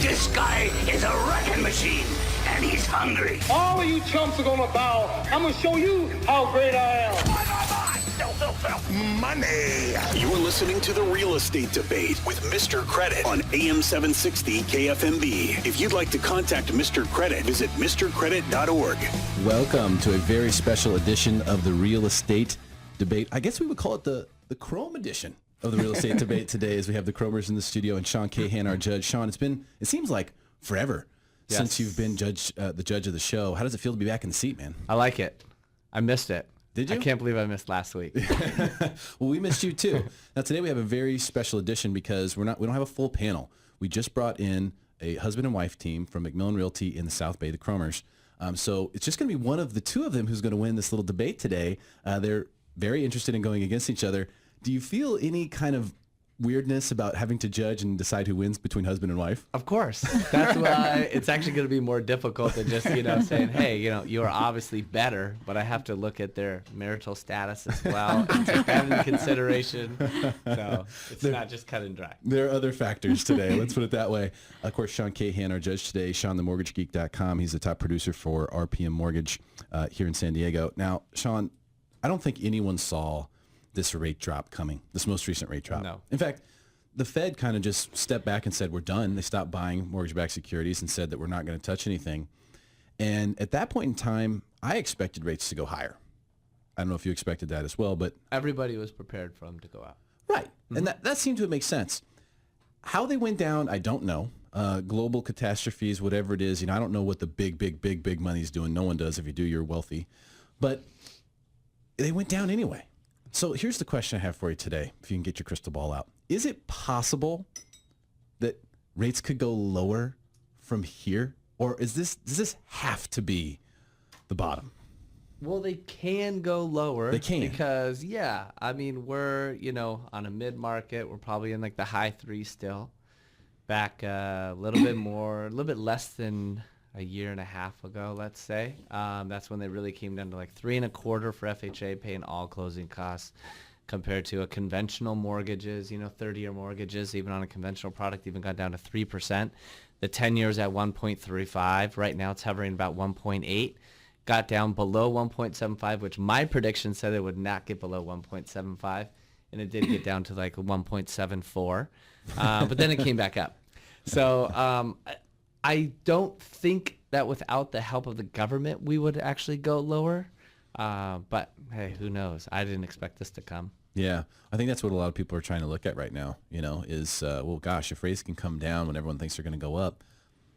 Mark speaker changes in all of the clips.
Speaker 1: This guy is a wrecking machine, and he's hungry.
Speaker 2: All of you chumps are gonna bow. I'm gonna show you how great I am.
Speaker 1: Money.
Speaker 3: You're listening to The Real Estate Debate with Mr. Credit on AM 760 KFMB. If you'd like to contact Mr. Credit, visit mrcredit.org.
Speaker 4: Welcome to a very special edition of The Real Estate Debate. I guess we would call it the Chrome edition of The Real Estate Debate today, as we have the Chromers in the studio and Sean Cahan, our judge. Sean, it seems like forever since you've been the judge of the show. How does it feel to be back in the seat, man?
Speaker 5: I like it. I missed it.
Speaker 4: Did you?
Speaker 5: I can't believe I missed last week.
Speaker 4: Well, we missed you too. Now today we have a very special edition because we don't have a full panel. We just brought in a husband and wife team from McMillan Realty in the South Bay, the Chromers. So it's just going to be one of the two of them who's going to win this little debate today. They're very interested in going against each other. Do you feel any kind of weirdness about having to judge and decide who wins between husband and wife?
Speaker 5: Of course. That's why it's actually going to be more difficult than just, saying, hey, you are obviously better, but I have to look at their marital status as well and take that into consideration. So it's not just cut and dry.
Speaker 4: There are other factors today. Let's put it that way. Of course, Sean Cahan, our judge today, SeanTheMortgageGeek.com. He's the top producer for RPM Mortgage here in San Diego. Now, Sean, I don't think anyone saw this rate drop coming, this most recent rate drop.
Speaker 5: No.
Speaker 4: In fact, the Fed kind of just stepped back and said, we're done. They stopped buying mortgage-backed securities and said that we're not going to touch anything. And at that point in time, I expected rates to go higher. I don't know if you expected that as well, but
Speaker 5: everybody was prepared for them to go up.
Speaker 4: Right. Mm-hmm. And that seemed to make sense. How they went down, I don't know. Global catastrophes, whatever it is, I don't know what the big money is doing. No one does. If you do, you're wealthy. But they went down anyway. So here's the question I have for you today, if you can get your crystal ball out. Is it possible that rates could go lower from here? Or does this have to be the bottom?
Speaker 5: Well, they can go lower.
Speaker 4: They can.
Speaker 5: Because, we're, on a mid-market. We're probably in like the high threes still. Back a little bit more, a little bit less than a year and a half ago, let's say. That's when they really came down to like 3.25% for FHA, paying all closing costs, compared to a conventional mortgages, 30-year mortgages, even on a conventional product, even got down to 3%. The 10 years at 1.35. Right now it's hovering about 1.8. Got down below 1.75, which my prediction said it would not get below 1.75. And it did get down to like 1.74. But then it came back up. So I don't think that without the help of the government, we would actually go lower. But, hey, who knows? I didn't expect this to come.
Speaker 4: Yeah, I think that's what a lot of people are trying to look at right now, is, well, gosh, if rates can come down when everyone thinks they're going to go up,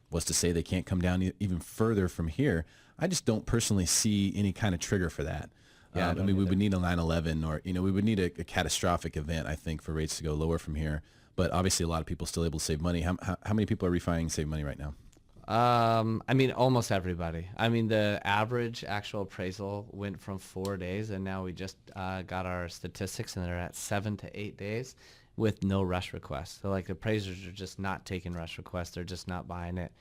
Speaker 4: what's to say they can't come down even further from here? I just don't personally see any kind of trigger for that.
Speaker 5: Yeah,
Speaker 4: we would need a 9/11 or, we would need a catastrophic event, I think, for rates to go lower from here. But obviously a lot of people still able to save money. How many people are refining and save money right now?
Speaker 5: Almost everybody. The average actual appraisal went from 4 days, and now we just got our statistics, and they're at 7 to 8 days with no rush requests. So like appraisers are just not taking rush requests. They're just not buying it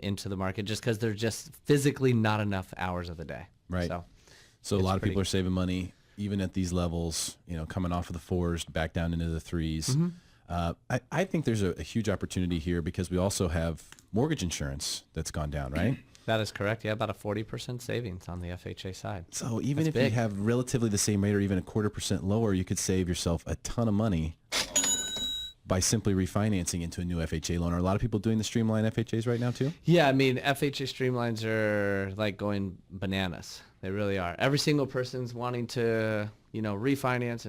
Speaker 5: into the market just because they're just physically not enough hours of the day.
Speaker 4: Right. So a lot of people are saving money even at these levels, coming off of the 4s back down into the 3s. Mm-hmm. I think there's a huge opportunity here because we also have mortgage insurance that's gone down, right?
Speaker 5: That is correct. Yeah, about a 40% savings on the FHA side.
Speaker 4: So even if you have relatively the same rate or even 0.25% lower, you could save yourself a ton of money by simply refinancing into a new FHA loan. Are a lot of people doing the Streamline FHAs right now too?
Speaker 5: Yeah, FHA Streamlines are like going bananas. They really are. Every single person's wanting to, refinance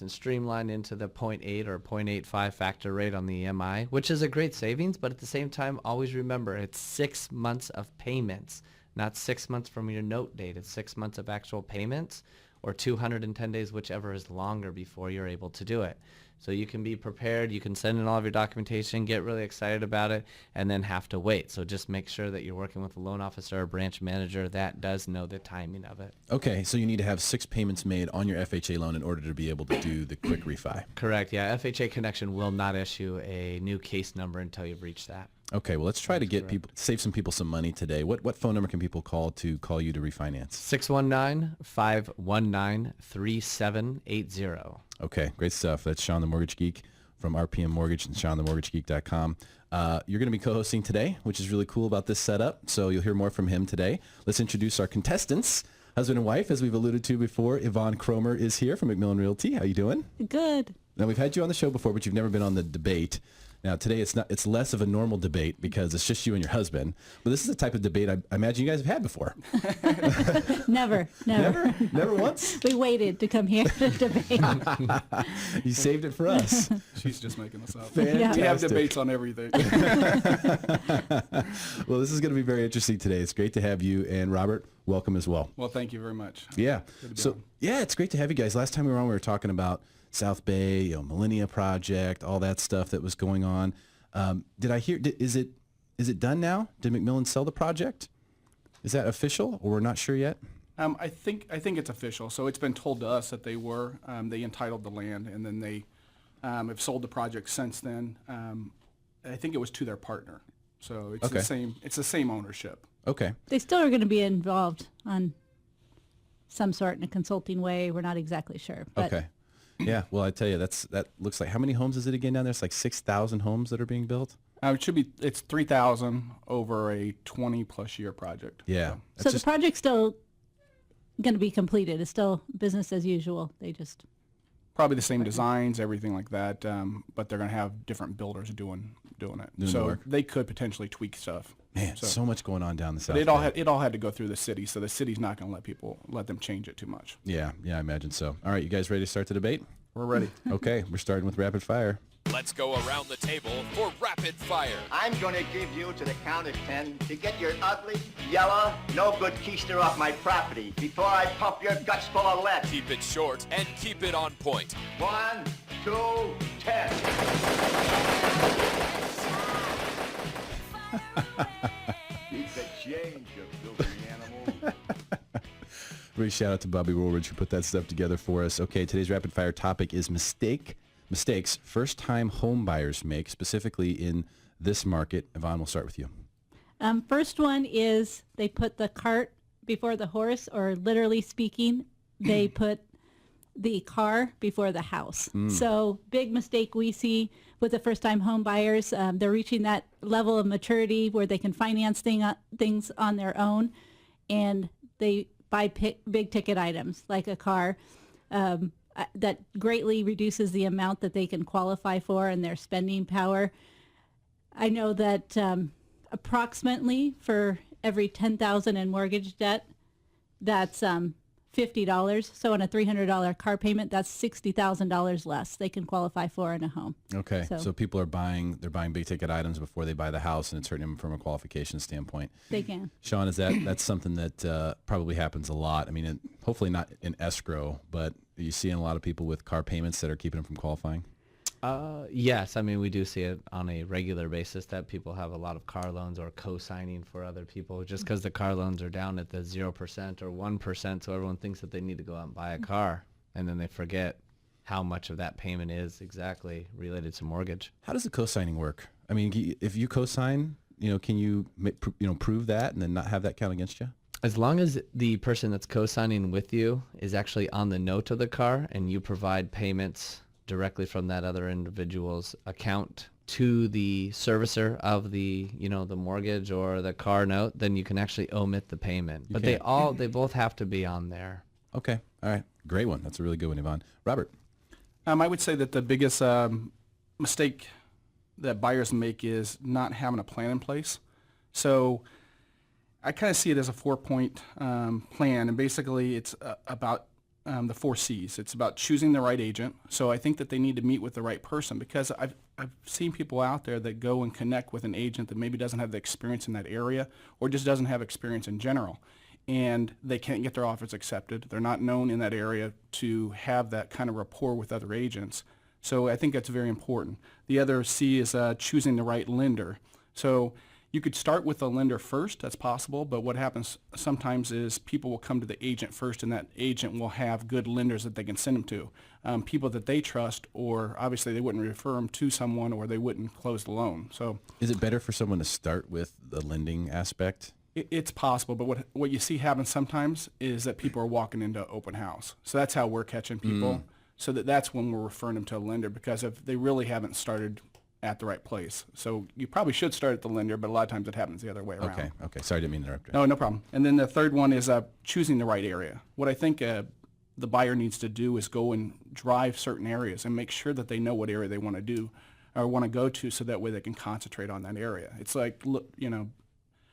Speaker 5: and streamline into the 0.8 or 0.85 factor rate on the EMI, which is a great savings. But at the same time, always remember it's 6 months of payments, not 6 months from your note date. It's 6 months of actual payments or 210 days, whichever is longer before you're able to do it. So you can be prepared, you can send in all of your documentation, get really excited about it, and then have to wait. So just make sure that you're working with a loan officer or branch manager that does know the timing of it.
Speaker 4: Okay, so you need to have 6 payments made on your FHA loan in order to be able to do the quick refi.
Speaker 5: Correct, yeah. FHA Connection will not issue a new case number until you've reached that.
Speaker 4: Okay, well, let's try to get people, save some people some money today. What phone number can people call you to refinance?
Speaker 5: 619-519-3780.
Speaker 4: Okay, great stuff. That's Sean the Mortgage Geek from RPM Mortgage and SeanTheMortgageGeek.com. You're going to be co-hosting today, which is really cool about this setup. So you'll hear more from him today. Let's introduce our contestants. Husband and wife, as we've alluded to before, Yvonne Cromer is here from McMillan Realty. How you doing?
Speaker 6: Good.
Speaker 4: Now, we've had you on the show before, but you've never been on the debate. Now, today it's less of a normal debate because it's just you and your husband. But this is the type of debate I imagine you guys have had before.
Speaker 6: Never.
Speaker 4: Never once?
Speaker 6: We waited to come here to debate.
Speaker 4: You saved it for us.
Speaker 7: She's just making us up.
Speaker 4: Fantastic.
Speaker 7: We have debates on everything.
Speaker 4: Well, this is going to be very interesting today. It's great to have you, and Robert, welcome as well.
Speaker 7: Well, thank you very much.
Speaker 4: Yeah.
Speaker 7: Good to be
Speaker 4: So,
Speaker 7: on.
Speaker 4: yeah, it's great to have you guys. Last time we were on, we were talking about South Bay, Millennia Project, all that stuff that was going on. Did I hear? Is it done now? Did McMillan sell the project? Is that official, or we're not sure yet?
Speaker 7: I think it's official. So it's been told to us that they were. They entitled the land, and then they have sold the project since then. I think it was to their partner. So it's
Speaker 4: Okay.
Speaker 7: the same. It's the same ownership.
Speaker 4: Okay.
Speaker 6: They still are going to be involved on some sort in a consulting way. We're not exactly sure. But
Speaker 4: Okay. Yeah. Well, I tell you, that looks like, how many homes is it again down there? It's like 6,000 homes that are being built.
Speaker 7: It should be. It's 3,000 over a 20+ year project.
Speaker 4: Yeah.
Speaker 6: So
Speaker 4: That's
Speaker 6: the project's still going to be completed. It's still business as usual. They just
Speaker 7: Probably the same designs, everything like that. But they're going to have different builders doing it.
Speaker 4: Doing the
Speaker 7: So
Speaker 4: work.
Speaker 7: they could potentially tweak stuff.
Speaker 4: Man, so much going on down the south.
Speaker 7: But it all
Speaker 4: Bay.
Speaker 7: it all had to go through the city, so the city's not going to let them change it too much.
Speaker 4: Yeah, I imagine so. All right, you guys ready to start the debate?
Speaker 7: We're ready.
Speaker 4: Okay, we're starting with rapid fire.
Speaker 8: Let's go around the table for rapid fire.
Speaker 1: I'm gonna give you to the count of 10 to get your ugly, yellow, no good keister off my property before I pump your guts full of lead.
Speaker 8: Keep it short and keep it on point.
Speaker 1: 1, 2, 10. Keep the change, you filthy animal.
Speaker 4: Big shout out to Bobby Woolridge who put that stuff together for us. Okay, today's rapid fire topic is mistakes first-time home buyers make, specifically in this market. Yvonne, we'll start with you.
Speaker 6: first one is they put the cart before the horse, or literally speaking, they put the car before the house. So big mistake we see with the first-time home buyers. They're reaching that level of maturity where they can finance things on their own, and they buy big ticket items like a car. That greatly reduces the amount that they can qualify for and their spending power. I know that approximately for every $10,000 in mortgage debt, that's $50. So on a $300 car payment, that's $60,000 less they can qualify for in a home.
Speaker 4: Okay,
Speaker 6: So-
Speaker 4: so people are buying big ticket items before they buy the house, and it's hurting them from a qualification standpoint.
Speaker 6: They can.
Speaker 4: Sean, that's something that probably happens a lot. I mean, hopefully not in escrow, but are you seeing a lot of people with car payments that are keeping them from qualifying?
Speaker 5: Yes, I mean, we do see it on a regular basis that people have a lot of car loans or co-signing for other people just because the car loans are down at the 0% or 1%, so everyone thinks that they need to go out and buy a car, and then they forget how much of that payment is exactly related to mortgage.
Speaker 4: How does the co-signing work? I mean, if you co-sign, can you prove that and then not have that count against you?
Speaker 5: As long as the person that's co-signing with you is actually on the note of the car and you provide payments directly from that other individual's account to the servicer of the mortgage or the car note, then you can actually omit the payment. But they both have to be on there.
Speaker 4: Okay, all right, great one. That's a really good one, Yvonne. Robert.
Speaker 7: I would say that the biggest mistake that buyers make is not having a plan in place. So I kind of see it as a 4-point plan, and basically it's about the 4 C's. It's about choosing the right agent. So I think that they need to meet with the right person, because I've seen people out there that go and connect with an agent that maybe doesn't have the experience in that area or just doesn't have experience in general, and they can't get their offers accepted. They're not known in that area to have that kind of rapport with other agents. So I think that's very important. The other C is choosing the right lender. So you could start with a lender first, that's possible, but what happens sometimes is people will come to the agent first, and that agent will have good lenders that they can send them to, people that they trust, or obviously they wouldn't refer them to someone, or they wouldn't close the loan. So
Speaker 4: Is it better for someone to start with the lending aspect?
Speaker 7: it's possible, but what you see happen sometimes is that people are walking into open house. So that's how we're catching people. So that's when we're referring them to a lender, because if they really haven't started at the right place. So you probably should start at the lender, but a lot of times it happens the other way around.
Speaker 4: Okay. Sorry, I didn't mean to interrupt you.
Speaker 7: No, no problem. And then the third one is choosing the right area. What I think the buyer needs to do is go and drive certain areas and make sure that they know what area they want to do or want to go to, so that way they can concentrate on that area. It's like,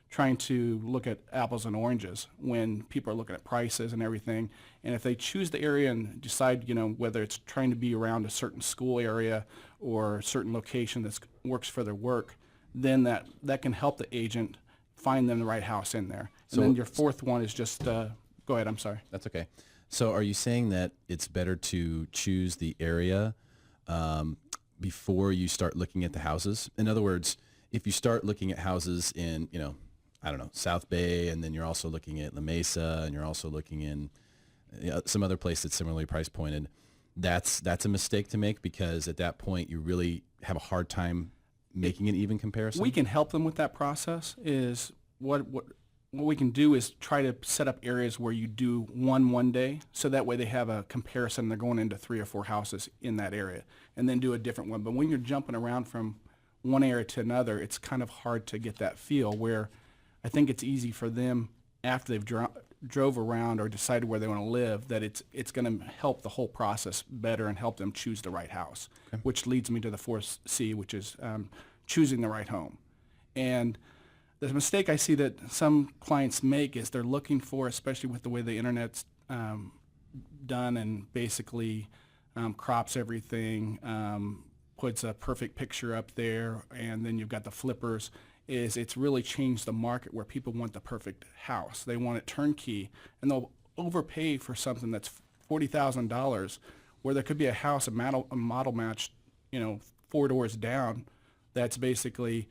Speaker 7: trying to look at apples and oranges when people are looking at prices and everything. And if they choose the area and decide, whether it's trying to be around a certain school area or a certain location that works for their work, then that can help the agent find them the right house in there. And then your fourth one is just, go ahead, I'm sorry.
Speaker 4: That's okay. So are you saying that it's better to choose the area before you start looking at the houses? In other words, if you start looking at houses in, South Bay, and then you're also looking at La Mesa, and you're also looking in some other place that's similarly price pointed, that's a mistake to make, because at that point you really have a hard time making an even comparison?
Speaker 7: We can help them with that process. Is what we can do is try to set up areas where you do one day, so that way they have a comparison. They're going into 3 or 4 houses in that area, and then do a different one. But when you're jumping around from one area to another, it's kind of hard to get that feel, where I think it's easy for them after they've drove around or decided where they want to live, that it's going to help the whole process better and help them choose the right house, which leads me to the fourth C, which is choosing the right home. And the mistake I see that some clients make is they're looking for, especially with the way the internet's done and basically crops everything, puts a perfect picture up there, and then you've got the flippers, it's really changed the market where people want the perfect house. They want it turnkey, and they'll overpay for something that's $40,000, where there could be a house, a model match, 4 doors down, that's basically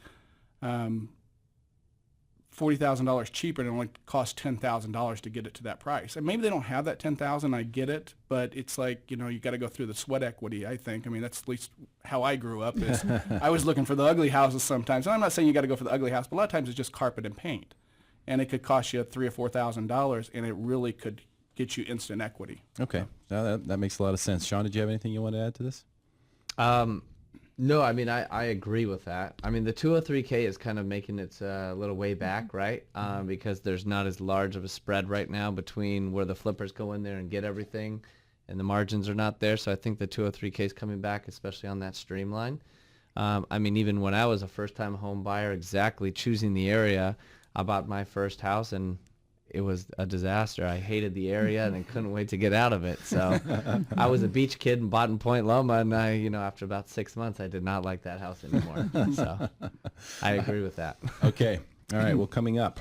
Speaker 7: $40,000 cheaper, and it only costs $10,000 to get it to that price. And maybe they don't have that $10,000. I get it, but it's like, you got to go through the sweat equity, I think. I mean, that's at least how I grew up. Is I was looking for the ugly houses sometimes. And I'm not saying you got to go for the ugly house, but a lot of times it's just carpet and paint, and it could cost you $3,000 or $4,000, and it really could get you instant equity.
Speaker 4: Okay, now that makes a lot of sense. Sean, did you have anything you want to add to this?
Speaker 5: No, I mean, I agree with that. I mean, the 203K is kind of making its little way back, right? Because there's not as large of a spread right now between where the flippers go in there and get everything, and the margins are not there. So I think the 203K is coming back, especially on that streamline. I mean, even when I was a first-time home buyer, exactly choosing the area, I bought my first house, and it was a disaster. I hated the area and I couldn't wait to get out of it. So I was a beach kid and bought in Point Loma, and after about 6 months, I did not like that house anymore. So I agree with that.
Speaker 4: Okay. All right. Well, coming up,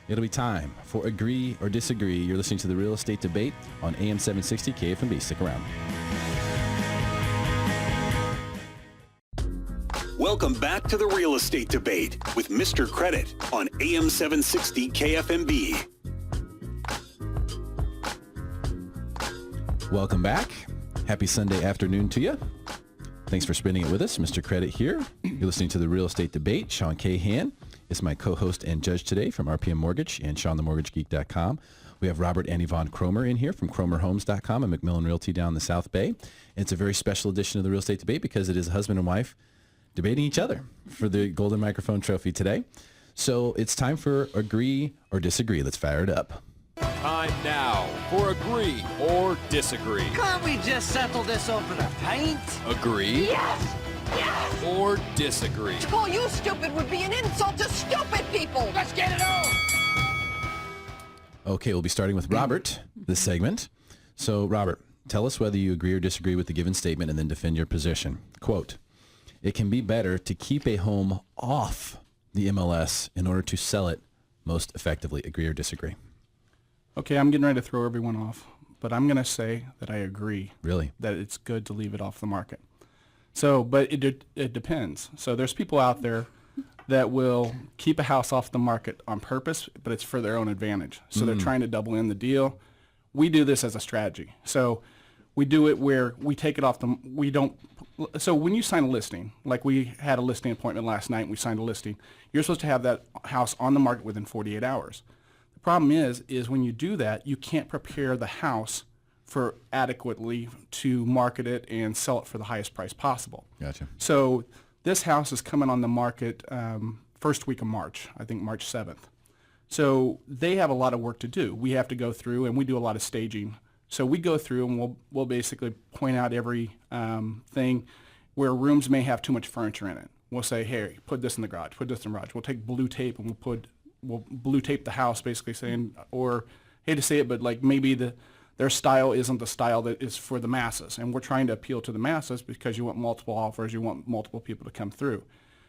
Speaker 4: it'll be time for Agree or Disagree. You're listening to the Real Estate Debate on AM 760 KFMB. Stick around.
Speaker 3: Welcome back to the Real Estate Debate with Mr. Credit on AM 760 KFMB.
Speaker 4: Welcome back. Happy Sunday afternoon to you. Thanks for spending it with us. Mr. Credit here. You're listening to the Real Estate Debate. Sean Cahan is my co-host and judge today from RPM Mortgage and SeanTheMortgageGeek.com. We have Robert and Yvonne Cromer in here from CromerHomes.com and McMillan Realty down in the South Bay. And it's a very special edition of the Real Estate Debate because it is a husband and wife debating each other for the Golden Microphone Trophy today. So it's time for Agree or Disagree. Let's fire it up.
Speaker 8: Time now for Agree or Disagree.
Speaker 9: Can't we just settle this over the paint?
Speaker 8: Agree
Speaker 9: Yes! Yes!
Speaker 8: or Disagree.
Speaker 10: To call you stupid would be an insult to stupid people.
Speaker 9: Let's get it on!
Speaker 4: Okay, we'll be starting with Robert this segment. So Robert, tell us whether you agree or disagree with the given statement and then defend your position. Quote, it can be better to keep a home off the MLS in order to sell it most effectively. Agree or disagree?
Speaker 7: Okay, I'm getting ready to throw everyone off, but I'm going to say that I agree.
Speaker 4: Really?
Speaker 7: That it's good to leave it off the market. So, but it depends. So there's people out there that will keep a house off the market on purpose, but it's for their own advantage. So they're trying to double in the deal. We do this as a strategy. So we do it where we take it off so when you sign a listing, like we had a listing appointment last night and we signed a listing, you're supposed to have that house on the market within 48 hours. The problem is when you do that, you can't prepare the house for adequately to market it and sell it for the highest price possible.
Speaker 4: Gotcha.
Speaker 7: So this house is coming on the market first week of March, I think March 7th. So they have a lot of work to do. We have to go through, and we do a lot of staging. So we go through, and we'll basically point out every thing where rooms may have too much furniture in it. We'll say, hey, put this in the garage, put this in the garage. We'll take blue tape and we'll blue tape the house, basically saying, or hate to say it, but like maybe their style isn't the style that is for the masses. And we're trying to appeal to the masses because you want multiple offers, you want multiple people to come through.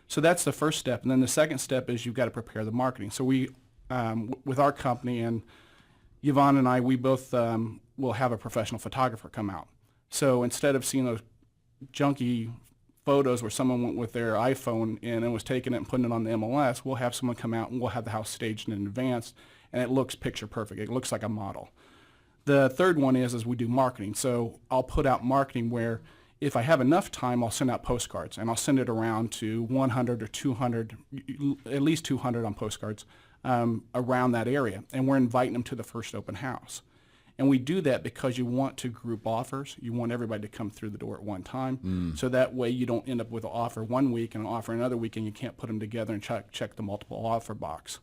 Speaker 7: So that's the first step. And then the second step is you've got to prepare the marketing. So we, with our company, and Yvonne and I, we both will have a professional photographer come out. So instead of seeing those junky photos where someone went with their iPhone and was taking it and putting it on the MLS, we'll have someone come out and we'll have the house staged in advance, and it looks picture perfect. It looks like a model. The third one is we do marketing. So I'll put out marketing where if I have enough time, I'll send out postcards, and I'll send it around to 100 or 200, at least 200 on postcards around that area, and we're inviting them to the first open house. And we do that because you want to group offers. You want everybody to come through the door at one time. So that way you don't end up with an offer one week and an offer another week, and you can't put them together and check the multiple offer box.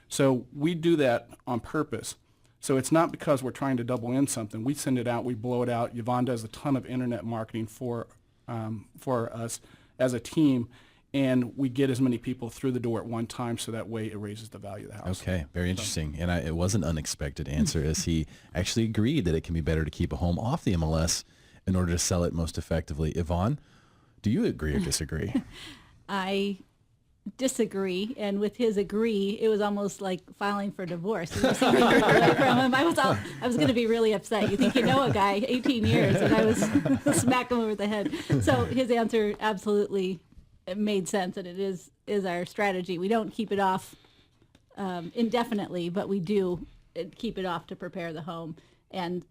Speaker 7: So we do that on purpose. So it's not because we're trying to double in something. We send it out, we blow it out. Yvonne does a ton of internet marketing for us as a team, and we get as many people through the door at one time, so that way it raises the value of the house.
Speaker 4: Okay, very interesting. And it was an unexpected answer, as he actually agreed that it can be better to keep a home off the MLS in order to sell it most effectively. Yvonne, do you agree or disagree?
Speaker 6: I disagree, and with his agree, it was almost like filing for divorce. He was away from him. I was going to be really upset. You think you know a guy, 18 years, and I was smack him over the head. So his answer absolutely made sense, and it is our strategy. We don't keep it off indefinitely, but we do keep it off to prepare the home and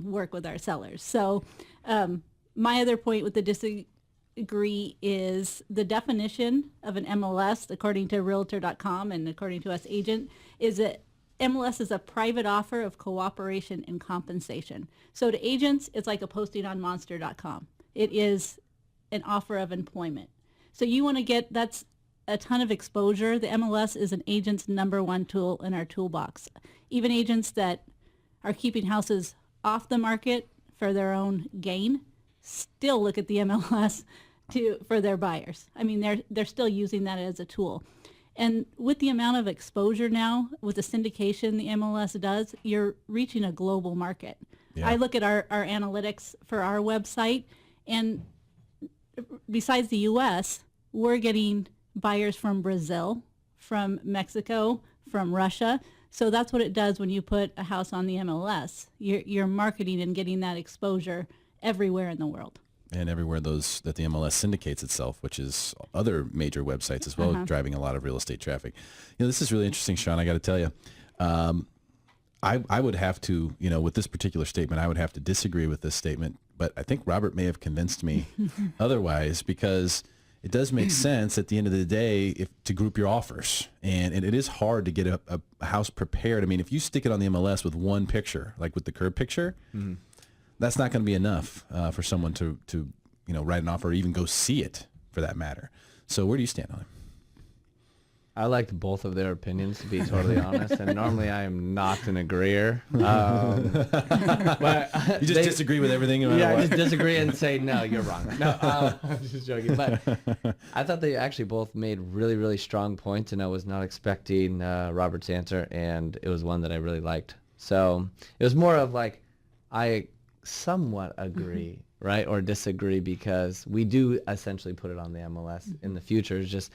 Speaker 6: work with our sellers. So my other point with the disagree is the definition of an MLS, according to Realtor.com and according to us agent, is that MLS is a private offer of cooperation and compensation. So to agents, it's like a posting on Monster.com. It is an offer of employment. So you want to get, that's a ton of exposure. The MLS is an agent's number one tool in our toolbox. Even agents that are keeping houses off the market for their own gain still look at the MLS for their buyers. I mean, they're still using that as a tool. And with the amount of exposure now, with the syndication the MLS does, you're reaching a global market. Yeah. I look at our analytics for our website, and besides the U.S., we're getting buyers from Brazil, from Mexico, from Russia. So that's what it does when you put a house on the MLS. You're marketing and getting that exposure everywhere in the world.
Speaker 4: And everywhere that the MLS syndicates itself, which is other major websites as well, driving a lot of real estate traffic. This is really interesting, Sean. I got to tell you, I would have to, with this particular statement, I would have to disagree with this statement. But I think Robert may have convinced me otherwise, because it does make sense at the end of the day to group your offers. And it is hard to get a house prepared. I mean, if you stick it on the MLS with one picture, like with the curb picture, that's not going to be enough for someone to write an offer or even go see it, for that matter. So where do you stand on it?
Speaker 5: I liked both of their opinions, to be totally honest, and normally I am not an agreeer. But
Speaker 4: you just disagree with everything?
Speaker 5: Yeah, I just disagree and say, no, you're wrong. No, I'm just joking. But I thought they actually both made really, really strong points, and I was not expecting Robert's answer, and it was one that I really liked. So it was more of like, I somewhat agree, right, or disagree, because we do essentially put it on the MLS in the future. It's just,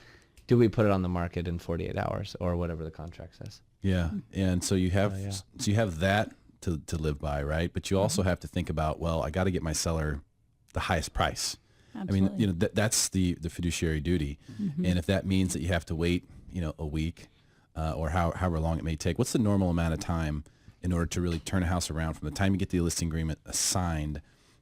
Speaker 5: do we put it on the market in 48 hours or whatever the contract says?
Speaker 4: Yeah, and so you have that to live by, right? But you also have to think about, well, I got to get my seller the highest price.
Speaker 6: Absolutely.
Speaker 4: I mean, that's the fiduciary duty, and if that means that you have to wait, a week or however long it may take, what's the normal amount of time in order to really turn a house around from the time you get the listing agreement signed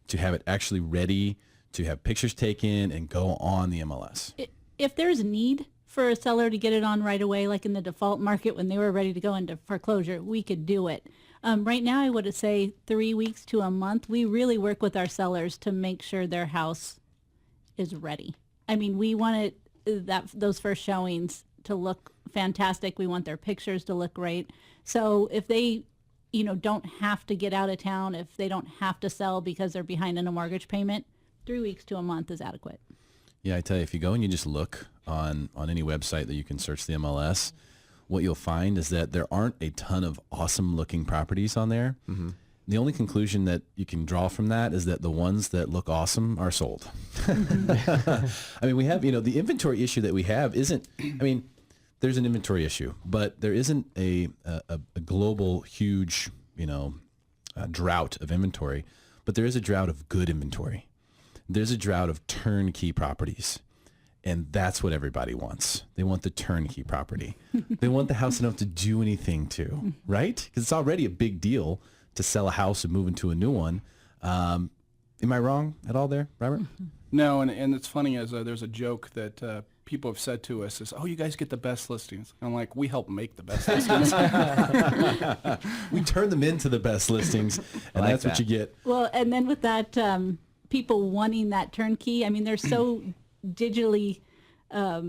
Speaker 4: to have it actually ready to have pictures taken and go on the MLS?
Speaker 6: If there's a need for a seller to get it on right away, like in the default market when they were ready to go into foreclosure, we could do it. Right now, I would say 3 weeks to a month. We really work with our sellers to make sure their house is ready. I mean, we want those first showings to look fantastic. We want their pictures to look great. So if they, don't have to get out of town, if they don't have to sell because they're behind on a mortgage payment, 3 weeks to a month is adequate.
Speaker 4: Yeah, I tell you, if you go and you just look on any website that you can search the MLS, what you'll find is that there aren't a ton of awesome looking properties on there. Mm-hmm. The only conclusion that you can draw from that is that the ones that look awesome are sold. I mean, we have, the inventory issue that we have there's an inventory issue, but there isn't a global huge, drought of inventory, but there is a drought of good inventory. There's a drought of turnkey properties. And that's what everybody wants. They want the turnkey property. They want the house enough to do anything to, right? Because it's already a big deal to sell a house and move into a new one. Am I wrong at all there, Robert?
Speaker 7: No, and it's funny as there's a joke that people have said to us is, "Oh, you guys get the best listings." I'm like, we help make the best listings.
Speaker 4: We turn them into the best listings, and that's what you get.
Speaker 6: Well, and then with that, people wanting that turnkey, I mean, they're so digitally, how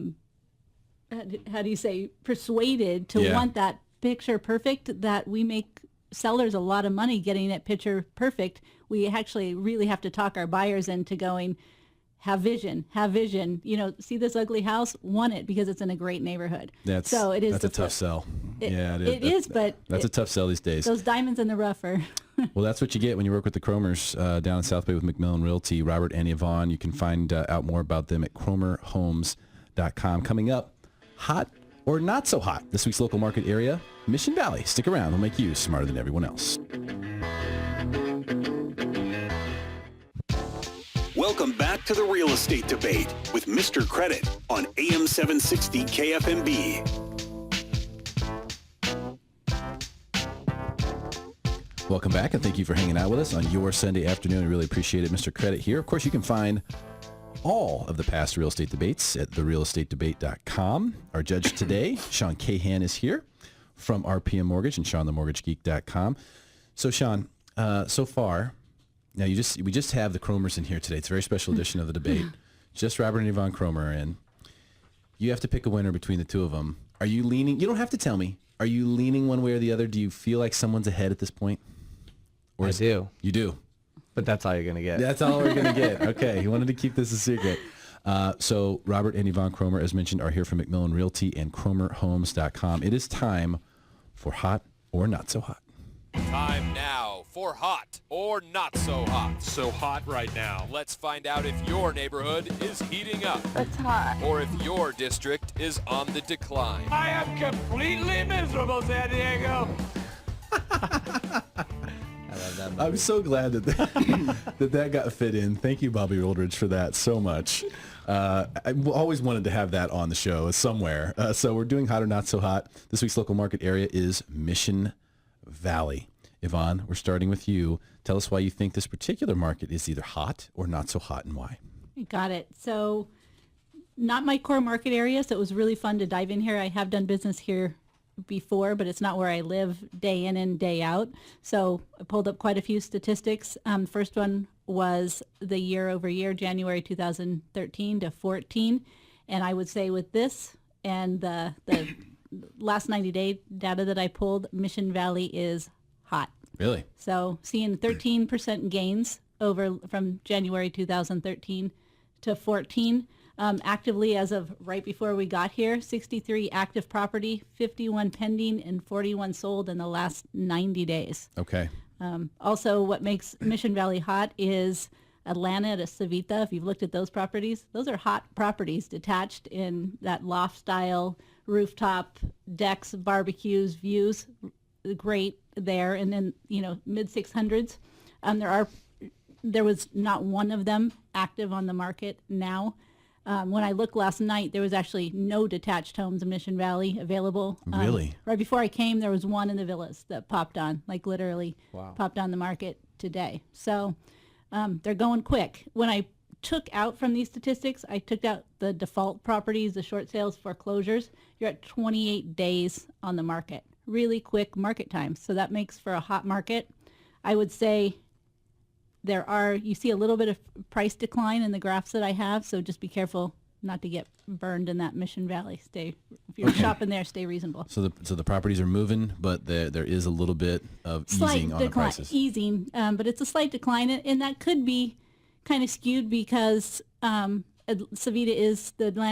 Speaker 6: do you say, persuaded to want that picture perfect that we make sellers a lot of money getting it picture perfect. We actually really have to talk our buyers into going, have vision, see this ugly house, want it because it's in a great neighborhood.
Speaker 4: That's a tough sell.
Speaker 6: It is, but
Speaker 4: that's a tough sell these days.
Speaker 6: Those diamonds in the rough are.
Speaker 4: Well, that's what you get when you work with the Cromers down in South Bay with McMillan Realty, Robert and Yvonne. You can find out more about them at cromerhomes.com. Coming up, hot or not so hot, this week's local market area, Mission Valley. Stick around. We'll make you smarter than everyone else.
Speaker 3: Welcome back to the Real Estate Debate with Mr. Credit on AM 760 KFMB.
Speaker 4: Welcome back, and thank you for hanging out with us on your Sunday afternoon. I really appreciate it. Mr. Credit here. Of course, you can find all of the past real estate debates at therealestatetedebate.com. Our judge today, Sean Cahan, is here from RPM Mortgage and SeanTheMortgageGeek.com. So, Sean, so far, now we just have the Cromers in here today. It's a very special edition of the debate. Just Robert and Yvonne Cromer, and you have to pick a winner between the two of them. Are you leaning? You don't have to tell me. Are you leaning one way or the other? Do you feel like someone's ahead at this point? Or
Speaker 5: I do.
Speaker 4: You do.
Speaker 5: But that's all you're going to get.
Speaker 4: That's all we're going to get. Okay. You wanted to keep this a secret. So Robert and Yvonne Cromer, as mentioned, are here from McMillan Realty and CromerHomes.com. It is time for Hot or Not So Hot.
Speaker 8: Time now for Hot or Not So Hot.
Speaker 2: So hot right now.
Speaker 8: Let's find out if your neighborhood is heating up.
Speaker 10: It's hot.
Speaker 8: Or if your district is on the decline.
Speaker 2: I am completely miserable, San Diego.
Speaker 4: I'm so glad that got fit in. Thank you, Bobby Oldridge, for that so much. I always wanted to have that on the show somewhere. So we're doing Hot or Not So Hot. This week's local market area is Mission Valley. Yvonne, we're starting with you. Tell us why you think this particular market is either hot or not so hot, and why.
Speaker 6: Got it. So not my core market area, so it was really fun to dive in here. I have done business here before, but it's not where I live day in and day out. So I pulled up quite a few statistics. First one was the year over year, January 2013 to 14. And I would say with this and the last 90-day data that I pulled, Mission Valley is hot.
Speaker 4: Really?
Speaker 6: So seeing 13% gains over from January 2013 to 14. Actively, as of right before we got here, 63 active property, 51 pending, and 41 sold in the last 90 days.
Speaker 4: Okay.
Speaker 6: Also, what makes Mission Valley hot is Atlanta to Civita. If you've looked at those properties, those are hot properties detached in that loft style, rooftop, decks, barbecues, views, great there. And then, mid 600s. There was not one of them active on the market now. When I looked last night, there was actually no detached homes in Mission Valley available.
Speaker 4: Really?
Speaker 6: Right before I came, there was one in the villas that popped on, like literally popped on the market today. So they're going quick. When I took out from these statistics, I took out the default properties, the short sales, foreclosures. You're at 28 days on the market. really quick market times. So that makes for a hot market. I would say you see a little bit of price decline in the graphs that I have. So just be careful not to get burned in that Mission Valley. If you're shopping there, stay reasonable.
Speaker 4: So the properties are moving, but there is a little bit of
Speaker 6: Slight
Speaker 4: easing on the prices.
Speaker 6: Easing, but it's a slight decline, and that could be kind of skewed because Atlanta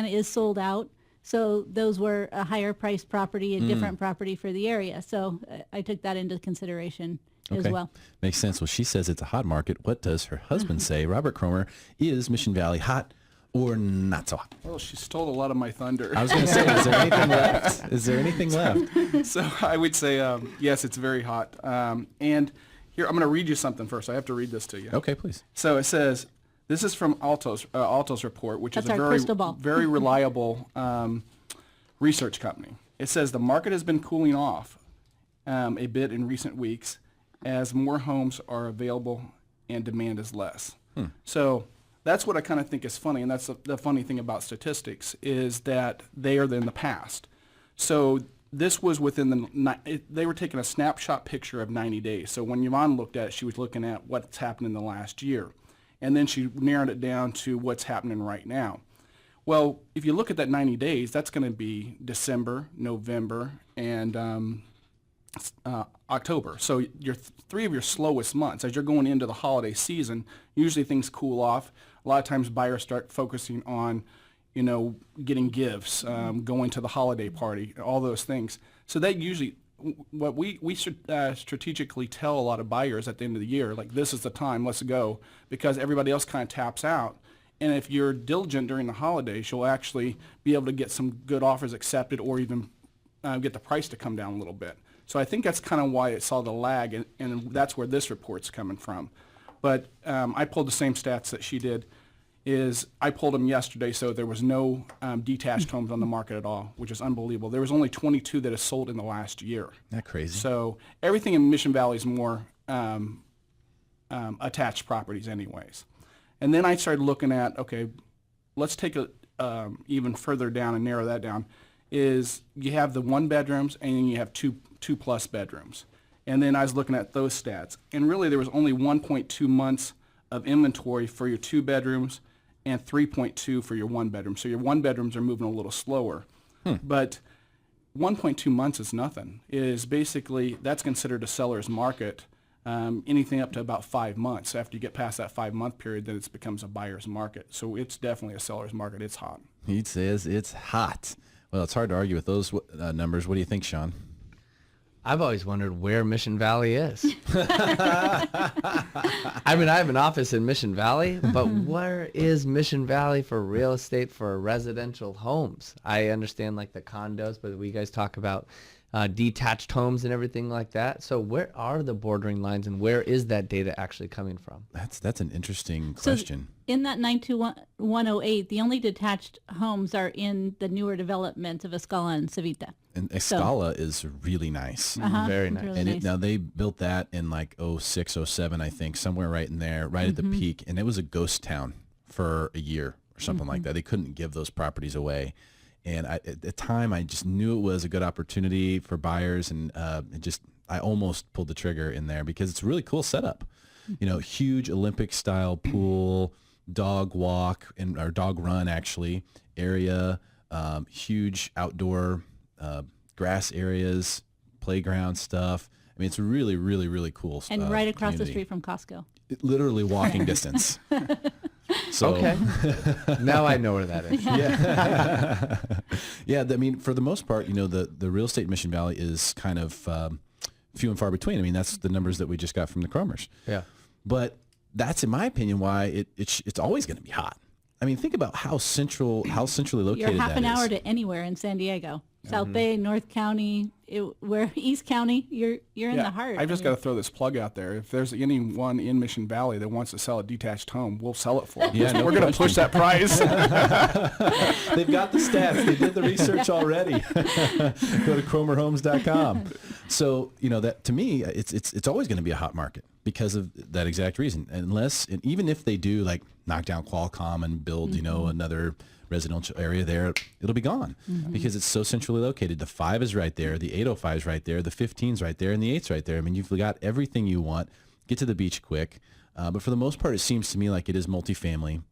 Speaker 6: is sold out. So those were a higher priced property, a different property for the area. So I took that into consideration as well.
Speaker 4: Makes sense. Well, she says it's a hot market. What does her husband say? Robert Cromer, is Mission Valley hot or not so hot?
Speaker 7: Well, she stole a lot of my thunder.
Speaker 4: I was going to say, is there anything left? Is there anything left?
Speaker 7: So I would say, yes, it's very hot. And here, I'm going to read you something first. I have to read this to you.
Speaker 4: Okay, please.
Speaker 7: So it says, this is from Alto's report, which is a very reliable research company. It says the market has been cooling off a bit in recent weeks as more homes are available and demand is less. So that's what I kind of think is funny, and that's the funny thing about statistics is that they are in the past. So this was they were taking a snapshot picture of 90 days. So when Yvonne looked at it, she was looking at what's happened in the last year. And then she narrowed it down to what's happening right now. Well, if you look at that 90 days, that's going to be December, November, and October. So your three of your slowest months. As you're going into the holiday season, usually things cool off. A lot of times buyers start focusing on, getting gifts, going to the holiday party, all those things. So that usually, what we should strategically tell a lot of buyers at the end of the year, like, this is the time, let's go, because everybody else kind of taps out. And if you're diligent during the holidays, you'll actually be able to get some good offers accepted or even get the price to come down a little bit. So I think that's kind of why it saw the lag, and that's where this report's coming from. But I pulled the same stats that she did. I pulled them yesterday, so there was no detached homes on the market at all, which is unbelievable. There was only 22 that have sold in the last year.
Speaker 4: That crazy.
Speaker 7: So everything in Mission Valley is more attached properties anyways. And then I started looking at, okay, let's take it even further down and narrow that down, is you have the 1 bedrooms and then you have two plus bedrooms. And then I was looking at those stats. And really there was only 1.2 months of inventory for your 2 bedrooms and 3.2 for your 1 bedroom. So your 1 bedrooms are moving a little slower. But 1.2 months is nothing. That's considered a seller's market. Anything up to about 5 months. After you get past that 5-month period, then it becomes a buyer's market. So it's definitely a seller's market. It's hot.
Speaker 4: He says it's hot. Well, it's hard to argue with those numbers. What do you think, Sean?
Speaker 5: I've always wondered where Mission Valley is. I mean, I have an office in Mission Valley, but where is Mission Valley for real estate for residential homes? I understand like the condos, but we guys talk about detached homes and everything like that. So where are the bordering lines, and where is that data actually coming from?
Speaker 4: That's an interesting question.
Speaker 6: So in that 92108, the only detached homes are in the newer developments of Escala and Civita.
Speaker 4: And Escala is really nice.
Speaker 5: Very nice.
Speaker 6: Really
Speaker 4: And
Speaker 6: nice.
Speaker 4: now they built that in like 06, 07, I think, somewhere right in there, right at the peak. And it was a ghost town for a year or something like that. They couldn't give those properties away. And at the time, I just knew it was a good opportunity for buyers. And I almost pulled the trigger in there because it's a really cool setup. Huge Olympic-style pool, dog walk, or dog run, actually, area, huge outdoor grass areas, playground stuff. I mean, it's really, really, really cool.
Speaker 6: And right across the
Speaker 4: community.
Speaker 6: street from Costco.
Speaker 4: Literally walking distance. So,
Speaker 5: Okay. Now I know where that is.
Speaker 4: Yeah. I mean, for the most part, the real estate in Mission Valley is kind of few and far between. I mean, that's the numbers that we just got from the Cromers.
Speaker 5: Yeah.
Speaker 4: But that's, in my opinion, why it's always going to be hot. I mean, think about how centrally located
Speaker 6: You're half
Speaker 4: that
Speaker 6: an hour
Speaker 4: is.
Speaker 6: to anywhere in San Diego. South Bay, North County, where East County, you're in the heart.
Speaker 7: I've just got to throw this plug out there. If there's anyone in Mission Valley that wants to sell a detached home, we'll sell it for them.
Speaker 4: Yeah, no
Speaker 7: We're going to push that price.
Speaker 4: They've got the stats. They did the research already. Go to cromerhomes.com. So, that to me, it's always going to be a hot market because of that exact reason. Unless, and even if they do like knock down Qualcomm and build, another residential area there, it'll be gone because it's so centrally located. The 5 is right there. The 805 is right there. The 15 is right there. And the 8's right there. I mean, you've got everything you want. Get to the beach quick. But for the most part, it seems to me like it is multifamily.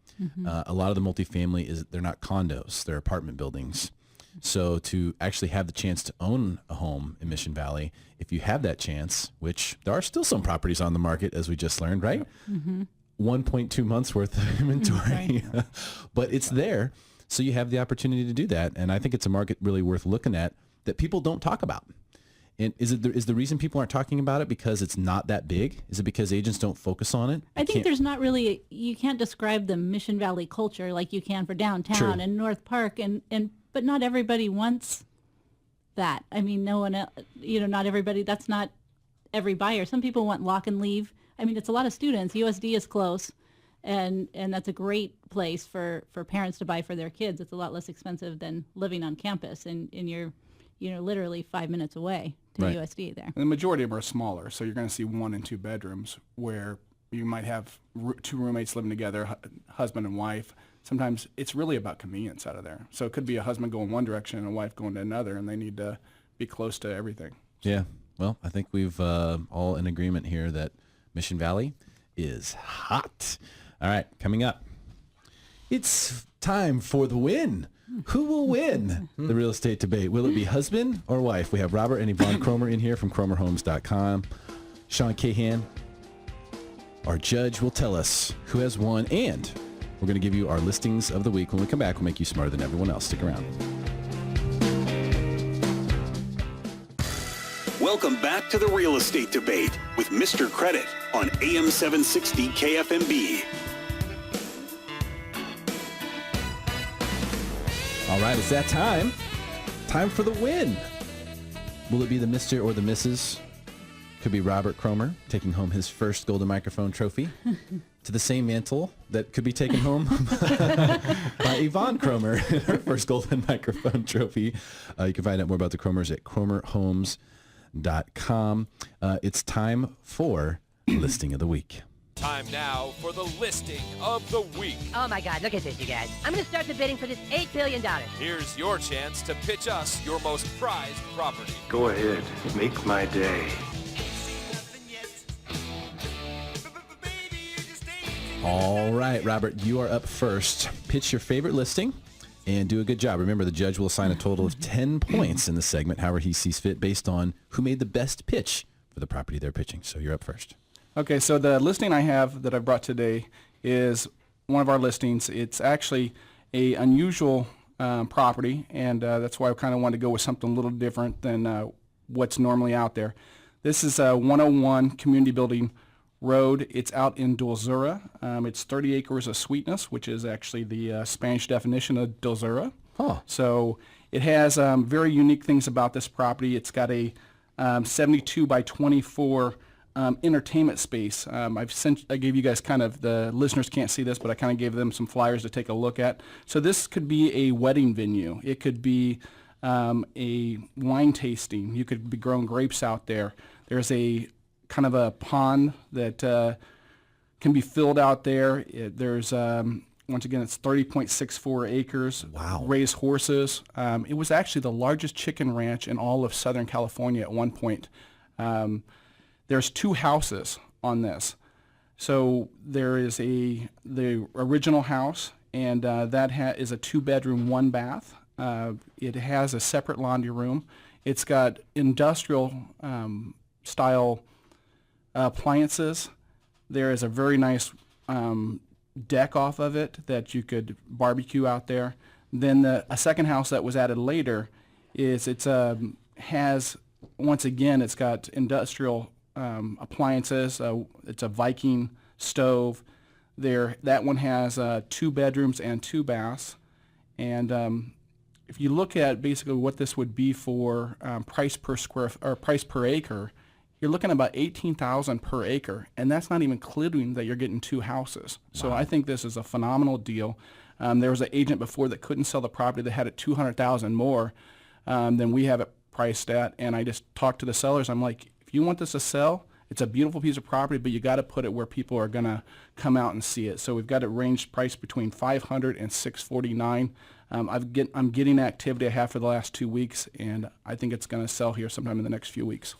Speaker 4: A lot of the multifamily they're not condos. They're apartment buildings. So to actually have the chance to own a home in Mission Valley, if you have that chance, which there are still some properties on the market, as we just learned, right? 1.2 months worth of inventory, but it's there. So you have the opportunity to do that. And I think it's a market really worth looking at that people don't talk about. And is the reason people aren't talking about it because it's not that big? Is it because agents don't focus on it?
Speaker 6: I think there's not really, you can't describe the Mission Valley culture like you can for downtown and North Park, but not everybody wants that. I mean, no one, not everybody, that's not every buyer. Some people want lock and leave. I mean, it's a lot of students. USD is close, and that's a great place for parents to buy for their kids. It's a lot less expensive than living on campus, and you're literally 5 minutes away to USD there.
Speaker 7: And the majority of them are smaller, so you're going to see 1 and 2 bedrooms where you might have 2 roommates living together, husband and wife. Sometimes it's really about convenience out of there. So it could be a husband going one direction and a wife going to another, and they need to be close to everything.
Speaker 4: Yeah. Well, I think we've all in agreement here that Mission Valley is hot. All right, coming up, it's time for the win. Who will win the real estate debate? Will it be husband or wife? We have Robert and Yvonne Cromer in here from CromerHomes.com. Sean Cahan, our judge, will tell us who has won, and we're going to give you our listings of the week. When we come back, we'll make you smarter than everyone else. Stick around.
Speaker 3: Welcome back to the real estate debate with Mr. Credit on AM 760 KFMB.
Speaker 4: All right, it's that time. Time for the win. Will it be the Mr. or the Mrs.? Could be Robert Cromer taking home his first Golden Microphone trophy to the same mantle that could be taken home by Yvonne Cromer, her first Golden Microphone trophy. You can find out more about the Cromers at CromerHomes.com. It's time for Listing of the Week.
Speaker 8: Time now for the listing of the week.
Speaker 11: Oh my God, look at this, you guys. I'm gonna start the bidding for this $8 billion.
Speaker 8: Here's your chance to pitch us your most prized property.
Speaker 12: Go ahead, make my day.
Speaker 4: All right, Robert, you are up first. Pitch your favorite listing and do a good job. Remember, the judge will assign a total of 10 points in the segment, however he sees fit, based on who made the best pitch for the property they're pitching. So you're up first.
Speaker 7: Okay, so the listing I have that I brought today is one of our listings. It's actually a unusual property, and that's why I kind of wanted to go with something a little different than what's normally out there. This is 101 Community Building Road. It's out in Dulzura. It's 30 acres of sweetness, which is actually the Spanish definition of Dulzura.
Speaker 4: Oh.
Speaker 7: So it has very unique things about this property. It's got a 72 by 24 entertainment space. I gave you guys kind of, the listeners can't see this, but I kind of gave them some flyers to take a look at. So this could be a wedding venue. It could be a wine tasting. You could be growing grapes out there. There's a kind of a pond that can be filled out there. There's, once again, it's 30.64 acres.
Speaker 4: Wow.
Speaker 7: Raise horses. It was actually the largest chicken ranch in all of Southern California at one point. There's 2 houses on this. So there is the original house, and that is a 2-bedroom, 1-bath. It has a separate laundry room. It's got industrial style appliances. There is a very nice deck off of it that you could barbecue out there. Then a second house that was added later is has, once again, it's got industrial appliances. It's a Viking stove. That one has 2 bedrooms and 2 baths. And if you look at basically what this would be for price per acre, you're looking at about $18,000 per acre, and that's not even including that you're getting 2 houses. So I think this is a phenomenal deal. There was an agent before that couldn't sell the property that had it $200,000 more than we have it priced at, and I just talked to the sellers. I'm like, if you want this to sell, it's a beautiful piece of property, but you got to put it where people are going to come out and see it. So we've got it ranged priced between $500 and $649. I'm getting activity I have for the last 2 weeks, and I think it's going to sell here sometime in the next few weeks.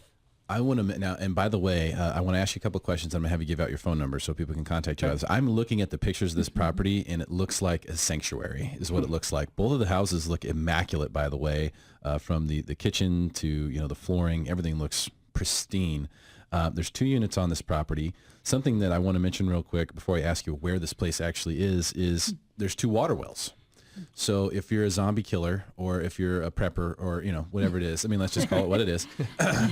Speaker 4: I want to now, and by the way, I want to ask you a couple of questions. I'm going to have you give out your phone number so people can contact you.
Speaker 7: Okay.
Speaker 4: I'm looking at the pictures of this property, and it looks like a sanctuary is what it looks like. Both of the houses look immaculate, by the way, from the kitchen to the flooring. Everything looks pristine. There's 2 units on this property. Something that I want to mention real quick before I ask you where this place actually is there's 2 water wells. So if you're a zombie killer or if you're a prepper or, whatever it is, I mean, let's just call it what it is,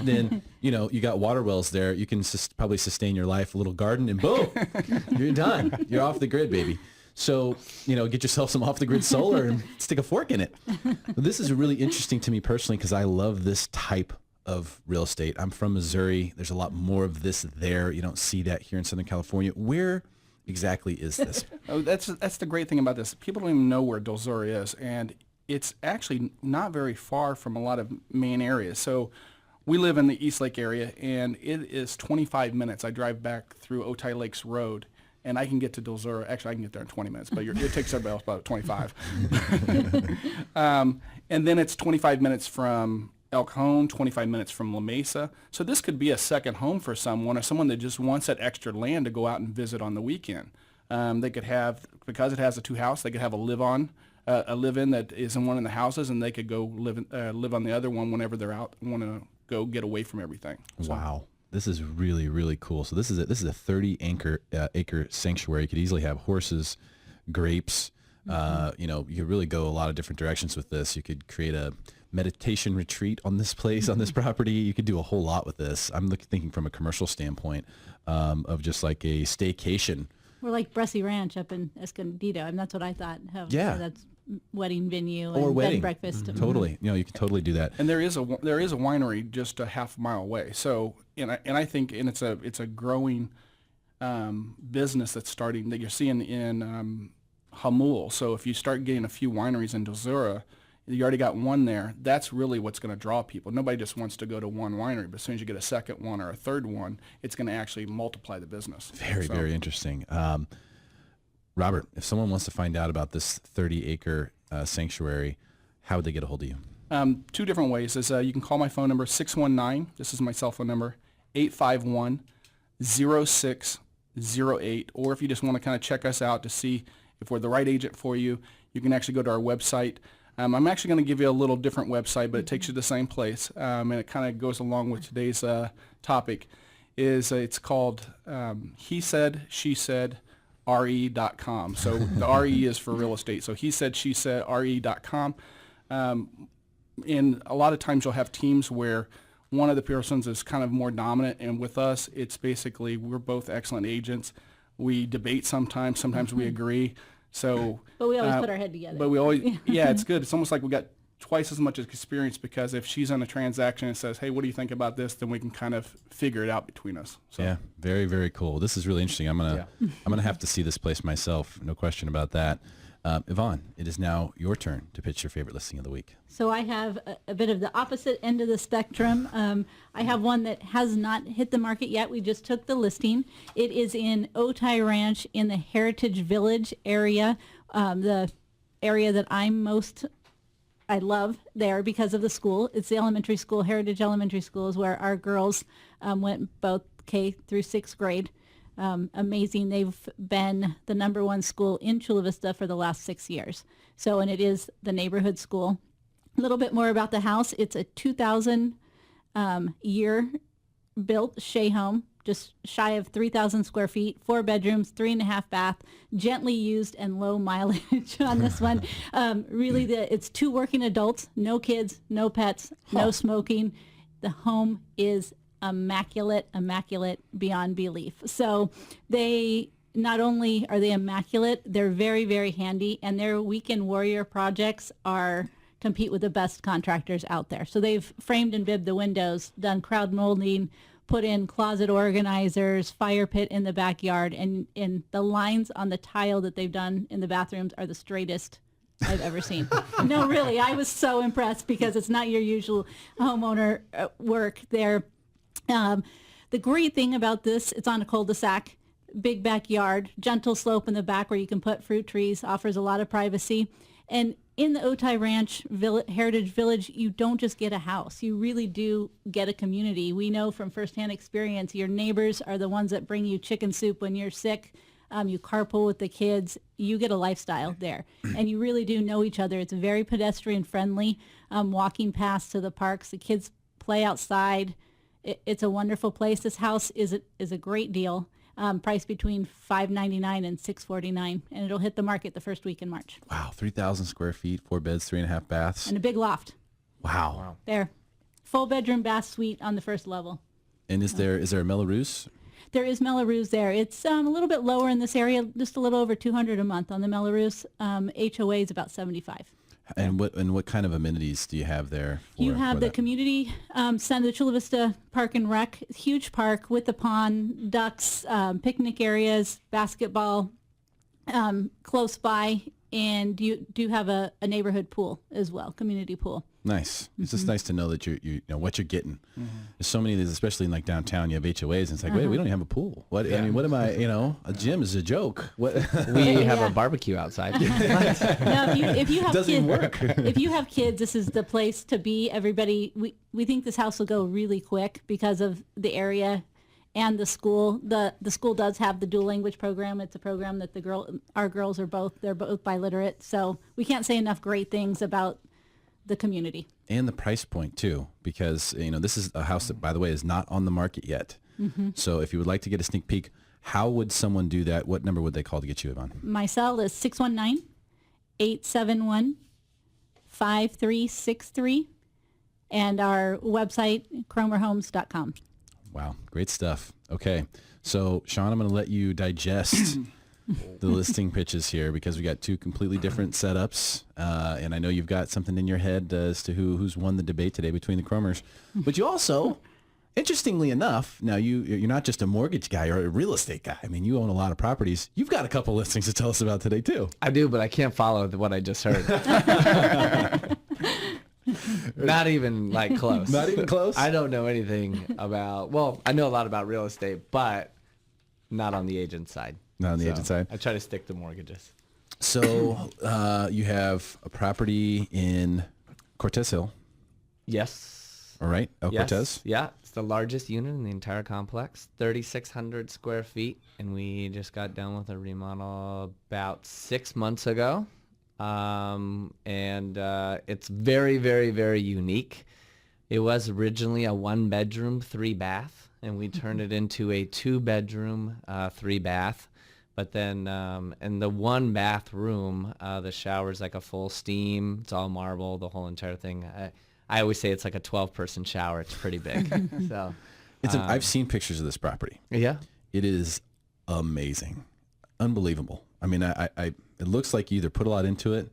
Speaker 4: then, you got water wells there. You can probably sustain your life, a little garden, and boom, you're done. You're off the grid, baby. So, get yourself some off-the-grid solar and stick a fork in it. This is really interesting to me personally because I love this type of real estate. I'm from Missouri. There's a lot more of this there. You don't see that here in Southern California. Where exactly is this?
Speaker 7: That's the great thing about this. People don't even know where Dulzura is, and it's actually not very far from a lot of main areas. So we live in the East Lake area, and it is 25 minutes. I drive back through Otay Lakes Road, and I can get to Dulzura. Actually, I can get there in 20 minutes, but it takes everybody else about 25. And then it's 25 minutes from El Cajon, 25 minutes from La Mesa. So this could be a second home for someone or someone that just wants that extra land to go out and visit on the weekend. They could have, because it has a 2 house, they could have a live-in that is in one of the houses, and they could go live on the other one whenever they're out and want to go get away from everything. So.
Speaker 4: Wow. This is really, really cool. So this is a 30 acre sanctuary. You could easily have horses, grapes. You could really go a lot of different directions with this. You could create a meditation retreat on this place, on this property. You could do a whole lot with this. I'm thinking from a commercial standpoint of just like a staycation.
Speaker 6: We're like Bressy Ranch up in Escondido. I mean, that's what I thought.
Speaker 4: Yeah.
Speaker 6: That's wedding venue
Speaker 4: or
Speaker 6: and
Speaker 4: wedding.
Speaker 6: bed and breakfast.
Speaker 4: Totally. You can totally do that.
Speaker 7: And there is a winery just a half mile away. So, and I think, and it's a growing business that's starting, that you're seeing in Hamul. So if you start getting a few wineries in Dulzura, you already got one there. That's really what's going to draw people. Nobody just wants to go to one winery, but as soon as you get a second one or a third one, it's going to actually multiply the business.
Speaker 4: Very interesting. Robert, if someone wants to find out about this 30-acre sanctuary, how would they get a hold of you?
Speaker 7: 2 different ways. You can call my phone number, 619, this is my cell phone number, 851-0608. Or if you just want to kind of check us out to see if we're the right agent for you, you can actually go to our website. I'm actually going to give you a little different website, but it takes you to the same place, and it kind of goes along with today's topic. It's called He Said, She Said, re.com. So the RE is for real estate. So he said, she said, re.com. And a lot of times you'll have teams where one of the persons is kind of more dominant, and with us, it's basically we're both excellent agents. We debate sometimes we agree. So,
Speaker 6: but we always put our head together.
Speaker 7: But we always, yeah, it's good. It's almost like we got twice as much experience, because if she's on a transaction and says, hey, what do you think about this? Then we can kind of figure it out between us. So.
Speaker 4: Yeah, very, very cool. This is really interesting. I'm gonna have to see this place myself. No question about that. Yvonne, it is now your turn to pitch your favorite listing of the week.
Speaker 6: So I have a bit of the opposite end of the spectrum. I have one that has not hit the market yet. We just took the listing. It is in Otay Ranch in the Heritage Village area, the area that I love there because of the school. It's the elementary school. Heritage Elementary School is where our girls went both K through 6th grade. Amazing. They've been the #1 school in Chula Vista for the last 6 years. So, and it is the neighborhood school. A little bit more about the house. It's a 2000 year built Shea home, just shy of 3,000 square feet, 4 bedrooms, 3.5 bath, gently used and low mileage on this one. Really, it's 2 working adults, no kids, no pets, no smoking. The home is immaculate beyond belief. So they not only are they immaculate, they're very, very handy, and their weekend warrior projects compete with the best contractors out there. So they've framed and bibbed the windows, done crowd molding, put in closet organizers, fire pit in the backyard, and the lines on the tile that they've done in the bathrooms are the straightest I've ever seen. No, really, I was so impressed because it's not your usual homeowner work there. The great thing about this, it's on a cul-de-sac, big backyard, gentle slope in the back where you can put fruit trees, offers a lot of privacy. And in the Otay Ranch Heritage Village, you don't just get a house. You really do get a community. We know from firsthand experience, your neighbors are the ones that bring you chicken soup when you're sick. You carpool with the kids. You get a lifestyle there. And you really do know each other. It's very pedestrian friendly, walking past to the parks. The kids play outside. It's a wonderful place. This house is a great deal. Priced between $599 and $649, and it'll hit the market the first week in March.
Speaker 4: Wow, 3,000 square feet, 4 beds, 3.5 baths.
Speaker 6: And a big loft.
Speaker 4: Wow.
Speaker 6: There. Full bedroom bath suite on the first level.
Speaker 4: And is there a Melrose?
Speaker 6: There is Melrose there. It's a little bit lower in this area, just a little over $200 a month on the Melrose. HOA is about $75.
Speaker 4: And what kind of amenities do you have there?
Speaker 6: You have the community center, the Chula Vista Park and Rec, huge park with the pond, ducks, picnic areas, basketball close by, and you do have a neighborhood pool as well, community pool.
Speaker 4: Nice. It's just nice to know that you know what you're getting. There's so many of these, especially in like downtown, you have HOAs, and it's like, wait, we don't even have a pool. What? I mean, what am I? A gym is a joke. What?
Speaker 5: We have a barbecue outside.
Speaker 6: Now, if you have
Speaker 4: Doesn't
Speaker 6: kids,
Speaker 4: work.
Speaker 6: if you have kids, this is the place to be. Everybody, we think this house will go really quick because of the area and the school. The school does have the dual language program. It's a program that our girls are both biliterate. So we can't say enough great things about the community.
Speaker 4: And the price point too, because this is a house that, by the way, is not on the market yet. So if you would like to get a sneak peek, how would someone do that? What number would they call to get you, Yvonne?
Speaker 6: My cell is 619-871-5363, and our website, cromerhomes.com.
Speaker 4: Wow, great stuff. Okay, so Sean, I'm going to let you digest the listing pitches here because we got two completely different setups, and I know you've got something in your head as to who's won the debate today between the Cromers. But you also, interestingly enough, now you're not just a mortgage guy or a real estate guy. I mean, you own a lot of properties. You've got a couple listings to tell us about today too.
Speaker 5: I do, but I can't follow what I just heard. Not even like close.
Speaker 4: Not even close?
Speaker 5: I don't know anything about, well, I know a lot about real estate, but not on the agent side.
Speaker 4: Not on the agent side.
Speaker 5: I try to stick to mortgages.
Speaker 4: So you have a property in Cortez Hill.
Speaker 5: Yes.
Speaker 4: All right. El Cortez.
Speaker 5: Yeah. It's the largest unit in the entire complex, 3,600 square feet. And we just got done with a remodel about 6 months ago. It's very, very, very unique. It was originally a 1-bedroom, 3-bath, and we turned it into a 2-bedroom, 3-bath. But then in the 1-bathroom, the shower's like a full steam. It's all marble, the whole entire thing. I always say it's like a 12-person shower. It's pretty big. So
Speaker 4: I've seen pictures of this property.
Speaker 5: Yeah.
Speaker 4: It is amazing. Unbelievable. I mean, it looks like you either put a lot into it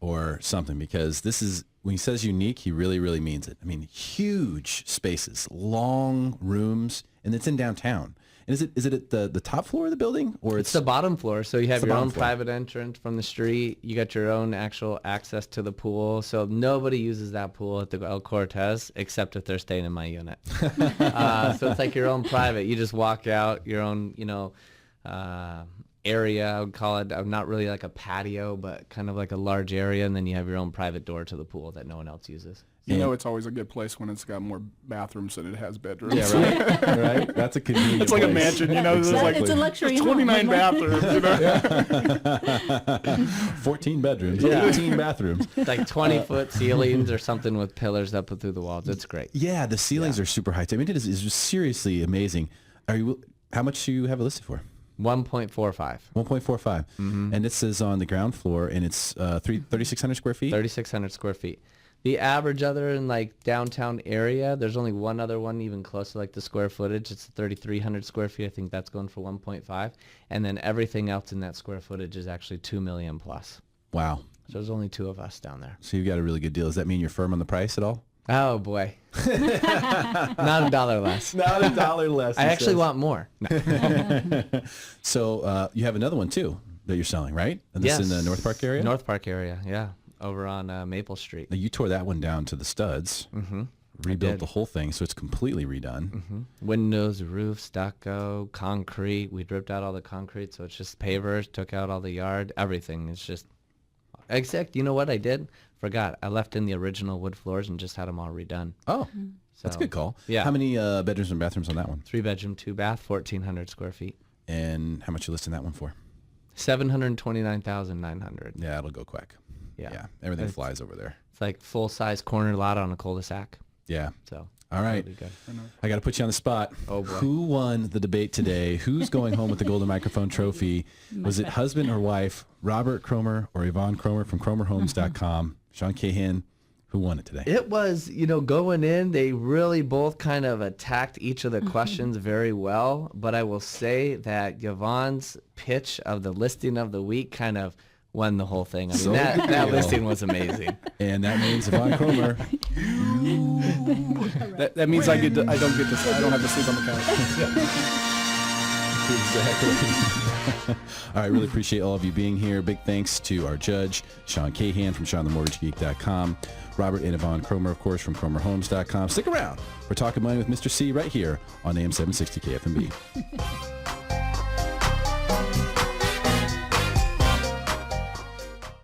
Speaker 4: or something, because this is, when he says unique, he really, really means it. I mean, huge spaces, long rooms, and it's in downtown. And is it at the top floor of the building, or
Speaker 5: it's the bottom floor? So you have your own
Speaker 4: floor.
Speaker 5: private entrance from the street. You got your own actual access to the pool. So nobody uses that pool at the El Cortez except if they're staying in my unit. So it's like your own private. You just walk out your own, area, I would call it. Not really like a patio, but kind of like a large area, and then you have your own private door to the pool that no one else uses.
Speaker 7: It's always a good place when it's got more bathrooms than it has bedrooms.
Speaker 4: Yeah, right. Right. That's a convenient
Speaker 7: It's like
Speaker 4: place.
Speaker 7: a mansion,
Speaker 4: Exactly.
Speaker 6: It's a luxury home.
Speaker 7: 29 bathrooms,
Speaker 4: 14 bedrooms, 18 bathrooms.
Speaker 5: It's like 20-foot ceilings or something with pillars up through the walls. It's great.
Speaker 4: Yeah, the ceilings are super high. I mean, it is just seriously amazing. How much do you have it listed for?
Speaker 5: 1.45.
Speaker 4: 1.45. And this is on the ground floor, and it's 3,600 square feet?
Speaker 5: 3,600 square feet. The average other in like downtown area, there's only one other one even close to like the square footage. It's 3,300 square feet. I think that's going for 1.5. And then everything else in that square footage is actually 2 million plus.
Speaker 4: Wow.
Speaker 5: So there's only 2 of us down there.
Speaker 4: So you've got a really good deal. Does that mean you're firm on the price at all?
Speaker 5: Oh boy. Not $1 less.
Speaker 4: Not $1 less.
Speaker 5: I actually want more. No.
Speaker 4: So you have another one too. that you're selling, right? And this is in the North Park area?
Speaker 5: North Park area, yeah. Over on Maple Street.
Speaker 4: Now, you tore that one down to the studs, rebuilt the whole thing, so it's completely redone.
Speaker 5: Windows, roof, stucco, concrete. We ripped out all the concrete, so it's just pavers, took out all the yard, everything. It's just, except, you know what I did? Forgot. I left in the original wood floors and just had them all redone.
Speaker 4: Oh, that's a good call.
Speaker 5: Yeah.
Speaker 4: How many bedrooms and bathrooms on that one?
Speaker 5: 3-bedroom, 2-bath, 1,400 square feet.
Speaker 4: And how much you listing that one for?
Speaker 5: $729,900.
Speaker 4: Yeah, it'll go quick.
Speaker 5: Yeah.
Speaker 4: Everything flies over there.
Speaker 5: It's like full-size corner lot on a cul-de-sac.
Speaker 4: Yeah.
Speaker 5: So.
Speaker 4: All right.
Speaker 5: Really good.
Speaker 4: I got to put you on the spot.
Speaker 5: Oh, boy.
Speaker 4: Who won the debate today? Who's going home with the Golden Microphone Trophy? Was it husband or wife, Robert Cromer or Yvonne Cromer from CromerHomes.com? Sean Cahan, who won it today?
Speaker 5: It was, going in, they really both kind of attacked each of the questions very well. But I will say that Yvonne's pitch of the listing of the week kind of won the whole thing. I mean, that listing was amazing.
Speaker 4: And that means Yvonne Cromer.
Speaker 7: That means I don't have to sleep on the couch.
Speaker 4: Exactly. All right, really appreciate all of you being here. Big thanks to our judge, Sean Cahan from SeanTheMortgageGeek.com, Robert and Yvonne Cromer, of course, from CromerHomes.com. Stick around. We're talking money with Mr. C right here on AM 760 KFMB.